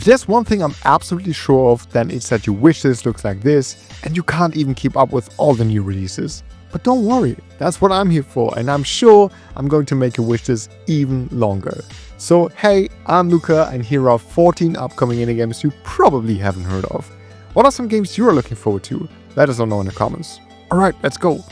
If there's one thing I'm absolutely sure of, then it's that your wishlist looks like this and you can't even keep up with all the new releases. But don't worry, that's what I'm here for, and I'm sure I'm going to make your wishlist even longer. So hey, I'm Luca and here are 14 upcoming indie games you probably haven't heard of. What are some games you are looking forward to? Let us all know in the comments. Alright, let's go.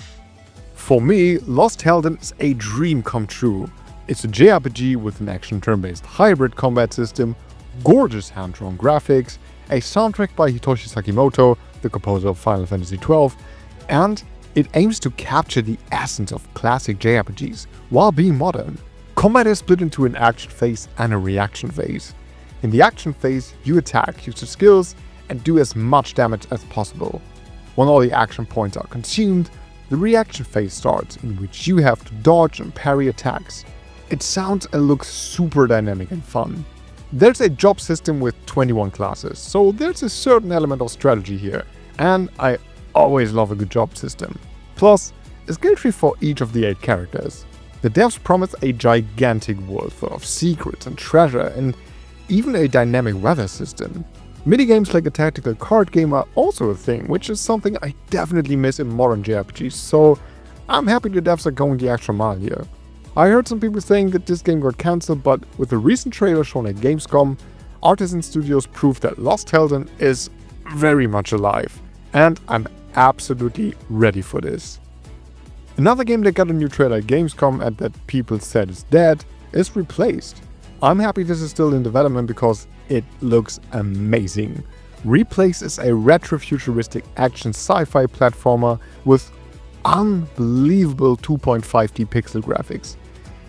For me, Lost Helden is a dream come true. It's a JRPG with an action turn-based hybrid combat system, gorgeous hand-drawn graphics, a soundtrack by Hitoshi Sakimoto, the composer of Final Fantasy XII, and it aims to capture the essence of classic JRPGs while being modern. Combat is split into an action phase and a reaction phase. In the action phase, you attack, use your skills, and do as much damage as possible. When all the action points are consumed, the reaction phase starts, in which you have to dodge and parry attacks. It sounds and looks super dynamic and fun. There's a job system with 21 classes, so there's a certain element of strategy here, and I always love a good job system. Plus, a skill tree for each of the 8 characters. The devs promise a gigantic world full of secrets and treasure, and even a dynamic weather system. Minigames like a tactical card game are also a thing, which is something I definitely miss in modern JRPGs, so I'm happy the devs are going the extra mile here. I heard some people saying that this game got cancelled, but with a recent trailer shown at Gamescom, Artisan Studios proved that Lost Helden is very much alive, and I'm absolutely ready for this. Another game that got a new trailer at Gamescom and that people said is dead is Replaced. I'm happy this is still in development because it looks amazing. Replaced is a retro-futuristic action sci-fi platformer with unbelievable 2.5D pixel graphics.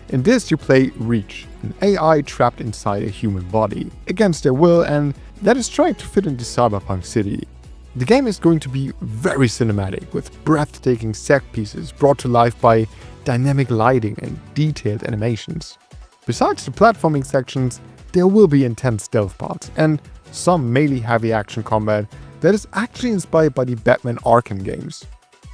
In this you play Reach, an AI trapped inside a human body, against their will, and that is trying to fit into Cyberpunk City. The game is going to be very cinematic, with breathtaking set pieces brought to life by dynamic lighting and detailed animations. Besides the platforming sections, there will be intense stealth parts and some melee-heavy action combat that is actually inspired by the Batman Arkham games.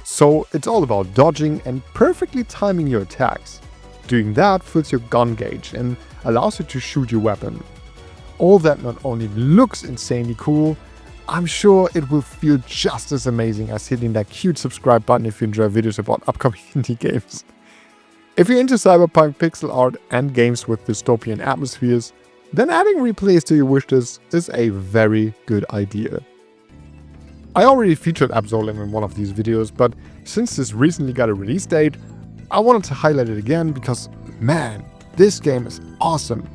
So it's all about dodging and perfectly timing your attacks. Doing that fills your gun gauge and allows you to shoot your weapon. All that not only looks insanely cool, I'm sure it will feel just as amazing as hitting that cute subscribe button if you enjoy videos about upcoming indie games. If you're into cyberpunk pixel art and games with dystopian atmospheres, then adding Replaced to your wishlist is a very good idea. I already featured Absolem in one of these videos, but since this recently got a release date, I wanted to highlight it again because, man, this game is awesome.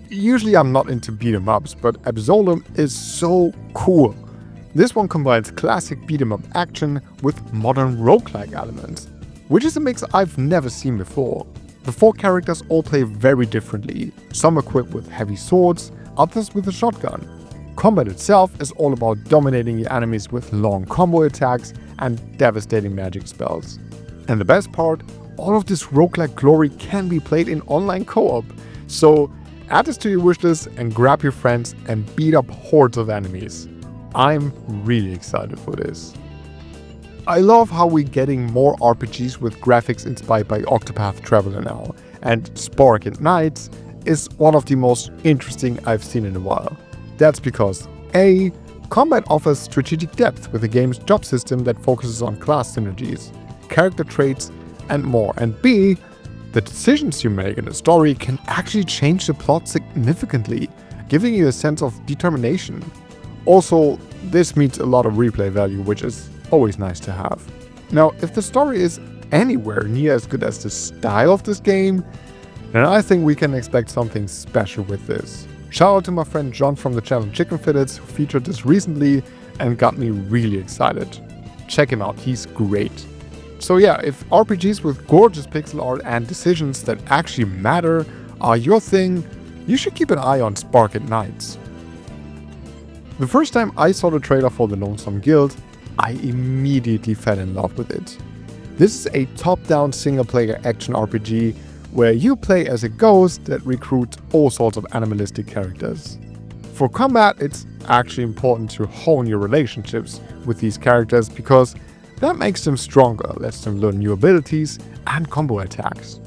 Usually I'm not into beat 'em ups, but Absolem is so cool. This one combines classic beat 'em up action with modern roguelike elements, which is a mix I've never seen before. The 4 characters all play very differently, some equipped with heavy swords, others with a shotgun. Combat itself is all about dominating your enemies with long combo attacks and devastating magic spells. And the best part, all of this roguelike glory can be played in online co-op, so add this to your wishlist and grab your friends and beat up hordes of enemies. I'm really excited for this. I love how we're getting more RPGs with graphics inspired by Octopath Traveler now, and Spark and Knights is one of the most interesting I've seen in a while. That's because A. Combat offers strategic depth with the game's job system that focuses on class synergies, character traits, and more, and B. The decisions you make in the story can actually change the plot significantly, giving you a sense of determination. Also, this meets a lot of replay value, which is always nice to have. Now, if the story is anywhere near as good as the style of this game, then I think we can expect something special with this. Shout out to my friend John from the channel Chicken Fiddits who featured this recently and got me really excited. Check him out, he's great. So yeah, if RPGs with gorgeous pixel art and decisions that actually matter are your thing, you should keep an eye on Spark and Knights. The first time I saw the trailer for The Lonesome Guild, I immediately fell in love with it. This is a top-down single-player action RPG where you play as a ghost that recruits all sorts of animalistic characters. For combat, it's actually important to hone your relationships with these characters because that makes them stronger, lets them learn new abilities and combo attacks.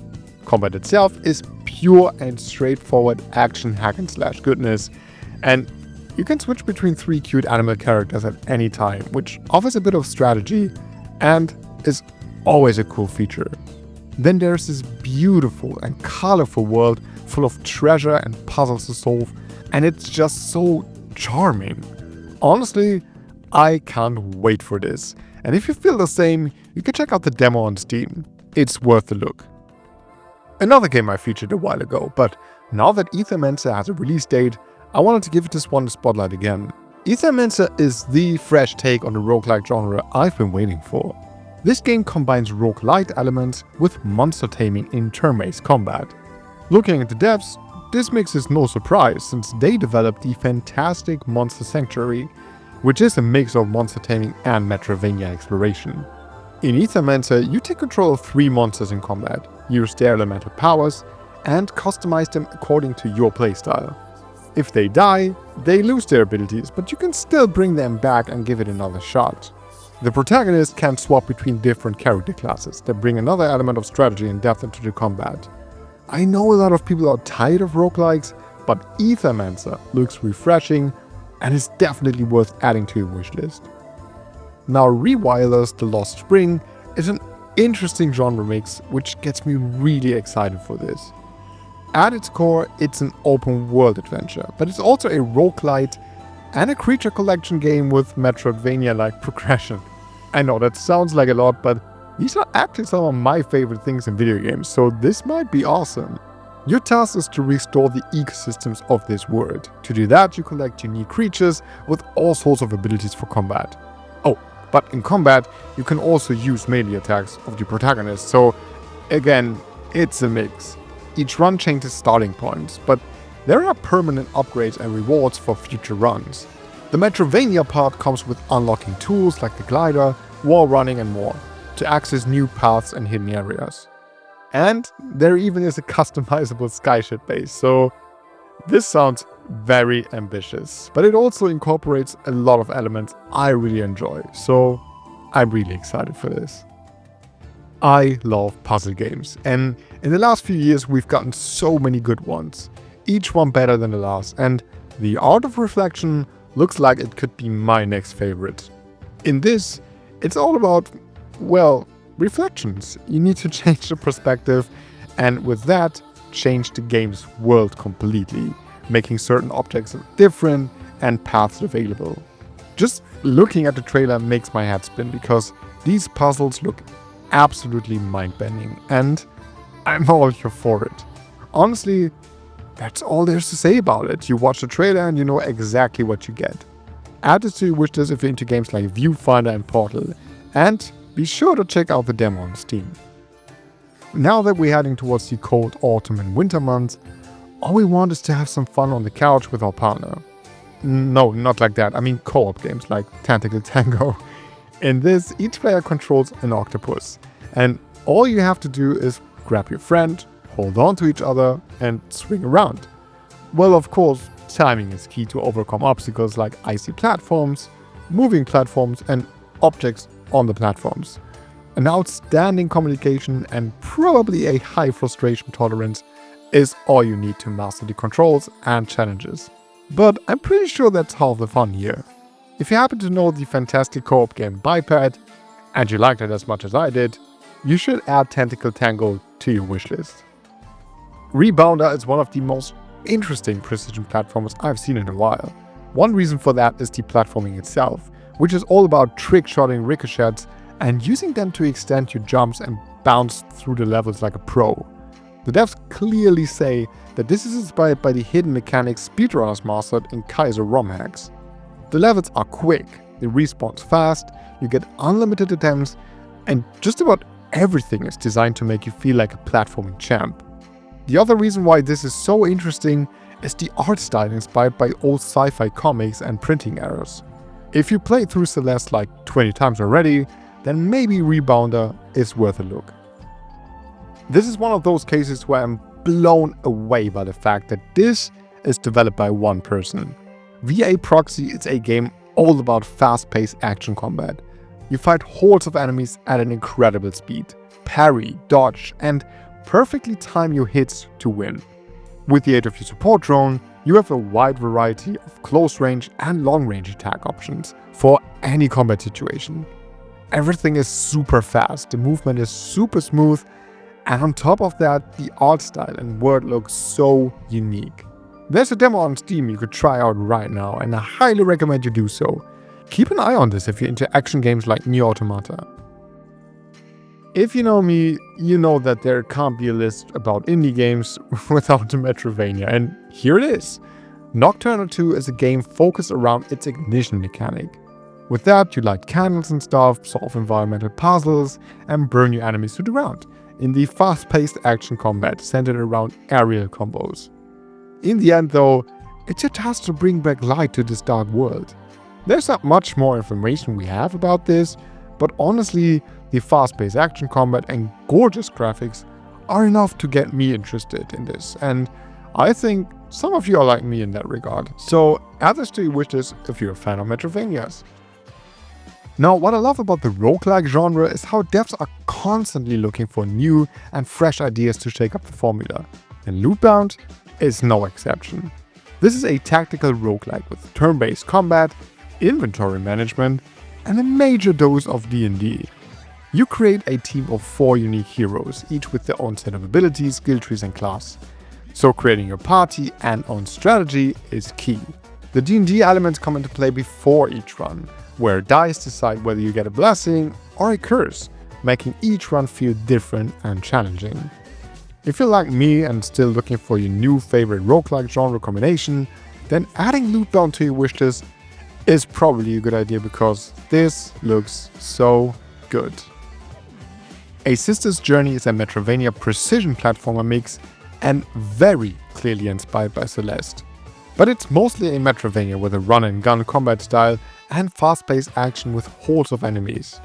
Combat itself is pure and straightforward action hack and slash goodness, and You can switch between 3 cute animal characters at any time, which offers a bit of strategy and is always a cool feature. Then there's this beautiful and colorful world full of treasure and puzzles to solve, and it's just so charming. Honestly, I can't wait for this. And if you feel the same, you can check out the demo on Steam. It's worth a look. Another game I featured a while ago, but now that Aethermancer has a release date, I wanted to give this one a spotlight again. Aethermancer is the fresh take on the roguelike genre I've been waiting for. This game combines roguelite elements with monster taming in turn-based combat. Looking at the devs, this mix is no surprise since they developed the fantastic Monster Sanctuary, which is a mix of monster taming and Metroidvania exploration. In Aethermancer, you take control of 3 monsters in combat, use their elemental powers, and customize them according to your playstyle. If they die, they lose their abilities, but you can still bring them back and give it another shot. The protagonist can swap between different character classes that bring another element of strategy and depth into the combat. I know a lot of people are tired of roguelikes, but Aethermancer looks refreshing and is definitely worth adding to your wishlist. Now, Rewilders: The Lost Spring is an interesting genre mix which gets me really excited for this. At its core, it's an open world adventure, but it's also a roguelite and a creature collection game with Metroidvania-like progression. I know that sounds like a lot, but these are actually some of my favorite things in video games, so this might be awesome. Your task is to restore the ecosystems of this world. To do that, you collect unique creatures with all sorts of abilities for combat. Oh, but in combat, you can also use melee attacks of the protagonist, so again, it's a mix. Each run changes starting points, but there are permanent upgrades and rewards for future runs. The Metroidvania part comes with unlocking tools like the glider, wall running and more, to access new paths and hidden areas. And there even is a customizable skyship base, so this sounds very ambitious. But it also incorporates a lot of elements I really enjoy, so I'm really excited for this. I love puzzle games, and in the last few years we've gotten so many good ones, each one better than the last, and The Art of Reflection looks like it could be my next favorite. In this, it's all about, well, reflections. You need to change the perspective, and with that, change the game's world completely, making certain objects different and paths available. Just looking at the trailer makes my head spin because these puzzles look absolutely mind-bending, and I'm all here for it. Honestly, that's all there's to say about it. You watch the trailer and you know exactly what you get. Add this to your wishlist if you're into games like Viewfinder and Portal, and be sure to check out the demo on Steam. Now that we're heading towards the cold autumn and winter months, all we want is to have some fun on the couch with our partner. No, not like that. I mean co-op games like Tentacle Tango. In this, each player controls an octopus, and all you have to do is grab your friend, hold on to each other, and swing around. Well, of course, timing is key to overcome obstacles like icy platforms, moving platforms, and objects on the platforms. An outstanding communication and probably a high frustration tolerance is all you need to master the controls and challenges. But I'm pretty sure that's half the fun here. If you happen to know the fantastic co-op game Biped, and you liked it as much as I did, you should add Tentacle Tango to your wishlist. Rebounder is one of the most interesting precision platformers I've seen in a while. One reason for that is the platforming itself, which is all about trick-shotting ricochets and using them to extend your jumps and bounce through the levels like a pro. The devs clearly say that this is inspired by the hidden mechanics speedrunners mastered in Kaiser ROM hacks. The levels are quick, they respawn fast, you get unlimited attempts, and just about everything is designed to make you feel like a platforming champ. The other reason why this is so interesting is the art style inspired by old sci-fi comics and printing errors. If you played through Celeste like 20 times already, then maybe Rebounder is worth a look. This is one of those cases where I'm blown away by the fact that this is developed by one person. VA Proxy is a game all about fast-paced action combat. You fight hordes of enemies at an incredible speed, parry, dodge, and perfectly time your hits to win. With the aid of your support drone, You have a wide variety of close range and long range attack options for any combat situation. Everything is super fast, the movement is super smooth, and on top of that, the art style and world look so unique. There's a demo on Steam you could try out right now, and I highly recommend you do so. Keep an eye on this if you're into action games like Nier Automata. If you know me, you know that there can't be a list about indie games without a Metroidvania, and here it is. Nocturnal 2 is a game focused around its ignition mechanic. With that, you light candles and stuff, solve environmental puzzles, and burn your enemies to the ground, in the fast-paced action combat centered around aerial combos. In the end though, it's your task to bring back light to this dark world. There's not much more information we have about this, but honestly, the fast-paced action combat and gorgeous graphics are enough to get me interested in this, and I think some of you are like me in that regard. So add this to your wishlist if you're a fan of Metroidvanias. Now, what I love about the roguelike genre is how devs are constantly looking for new and fresh ideas to shake up the formula, and Lootbound is no exception. This is a tactical roguelike with turn-based combat, inventory management, and a major dose of D&D. You create a team of 4 unique heroes, each with their own set of abilities, skill trees and class. So creating your party and own strategy is key. The D&D elements come into play before each run, where dice decide whether you get a blessing or a curse, making each run feel different and challenging. If you're like me and still looking for your new favorite roguelike genre combination, then adding Lootbound to your wishlist is probably a good idea because this looks so good. A Sister's Journey is a Metroidvania precision platformer mix and very clearly inspired by Celeste. But it's mostly a Metroidvania with a run-and-gun combat style and fast-paced action with hordes of enemies.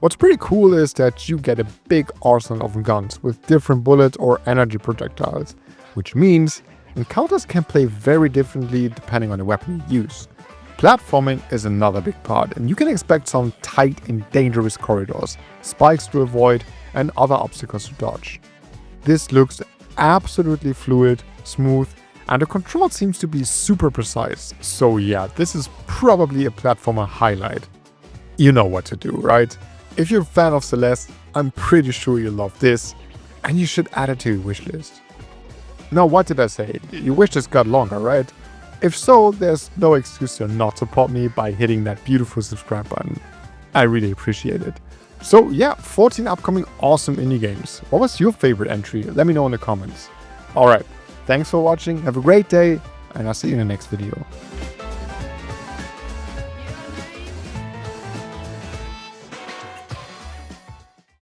What's pretty cool is that you get a big arsenal of guns with different bullet or energy projectiles, which means encounters can play very differently depending on the weapon you use. Platforming is another big part, and you can expect some tight and dangerous corridors, spikes to avoid, and other obstacles to dodge. This looks absolutely fluid, smooth, and the control seems to be super precise, so yeah, this is probably a platformer highlight. You know what to do, right? If you're a fan of Celeste, I'm pretty sure you'll love this, and you should add it to your wishlist. Now, what did I say? Your wishlist got longer, right? If so, there's no excuse to not support me by hitting that beautiful subscribe button. I really appreciate it. So yeah, 14 upcoming awesome indie games. What was your favorite entry? Let me know in the comments. Alright, thanks for watching, have a great day, and I'll see you in the next video.